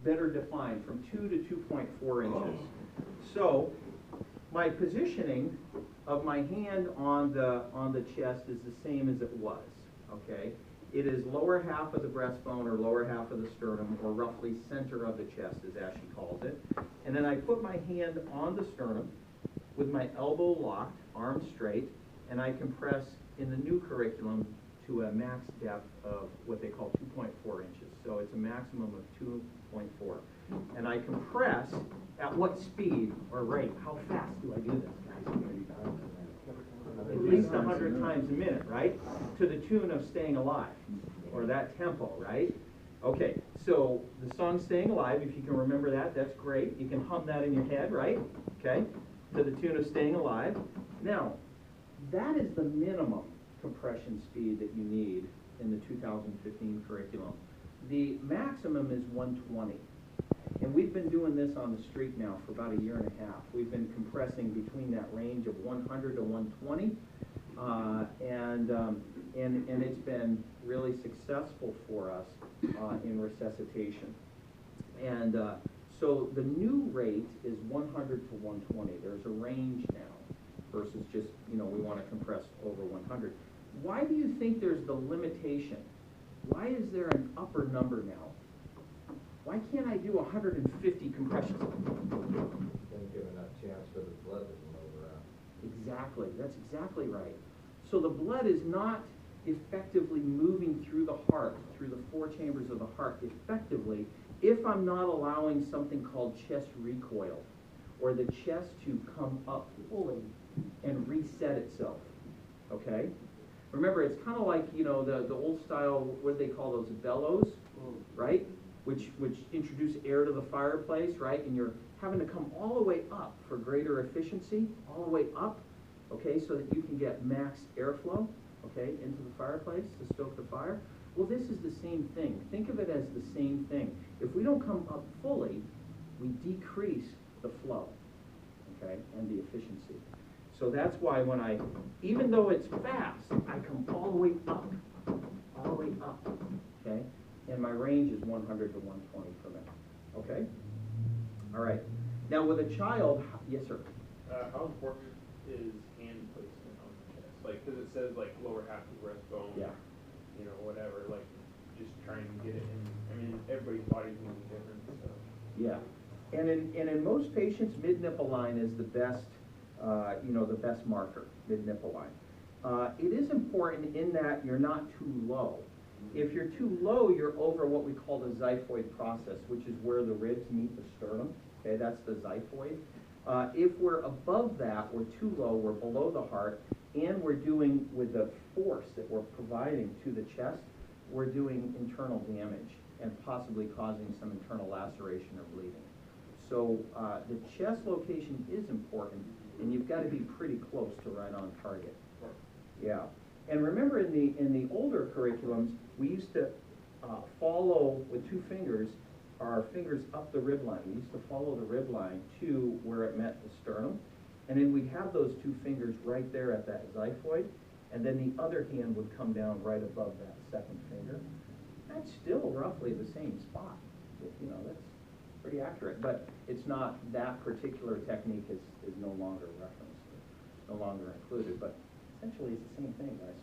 better defined, from 2 to 2.4 inches. So my positioning of my hand on the chest is the same as it was, okay? It is lower half of the breastbone or lower half of the sternum, or roughly center of the chest, as Ashley calls it. And then I put my hand on the sternum with my elbow locked, arm straight, and I compress in the new curriculum to a max depth of what they call 2.4 inches. So it's a maximum of 2.4. And I compress at what speed or rate? How fast do I do this, guys? At least 100 times a minute, right? To the tune of Staying Alive, or that tempo, right? Okay, so the song Staying Alive, if you can remember that, that's great. You can hum that in your head, right? Okay, to the tune of Staying Alive. Now, that is the minimum compression speed that you need in the 2015 curriculum. The maximum is 120. And we've been doing this on the street now for about 1.5 years. We've been compressing between that range of 100 to 120, and it's been really successful for us in resuscitation. And so the new rate is 100 to 120. There's a range now versus just, we want to compress over 100. Why do you think there's the limitation? Why is there an upper number now? Why can't I do 150 compressions? Didn't give enough chance for the blood to move around. Exactly, that's exactly right. So the blood is not effectively moving through the heart, through the 4 chambers of the heart effectively, if I'm not allowing something called chest recoil, or the chest to come up fully and reset itself, okay? Remember, it's kind of like, the old style, what do they call those, bellows, right? Which introduce air to the fireplace, right? And you're having to come all the way up for greater efficiency, all the way up, okay, so that you can get max airflow, okay, into the fireplace to stoke the fire. Well, this is the same thing. Think of it as the same thing. If we don't come up fully, we decrease the flow, okay, and the efficiency. So that's why when even though it's fast, I come all the way up, okay? And my range is 100 to 120 per minute, okay? All right. Now with a child, yes, sir? How important is hand placement on the chest? Like, because it says, like, lower half of the breastbone, Yeah. Whatever, like, just trying to get it in. I mean, everybody's body's going to be different, so. Yeah. And in most patients, mid-nipple line is the best, the best marker, mid-nipple line. It is important in that you're not too low. If you're too low, you're over what we call the xiphoid process, which is where the ribs meet the sternum. Okay, that's the xiphoid. If we're above that, we're too low, we're below the heart, and we're doing, with the force that we're providing to the chest, we're doing internal damage and possibly causing some internal laceration or bleeding. So the chest location is important, and you've got to be pretty close to right on target. Yeah. And remember, in the older curriculums, we used to follow with 2 fingers, our fingers up the rib line. We used to follow the rib line to where it met the sternum, and then we'd have those 2 fingers right there at that xiphoid, and then the other hand would come down right above that second finger. That's still roughly the same spot. That's pretty accurate, but it's not, that particular technique is no longer referenced, no longer included, but essentially it's the same thing, guys.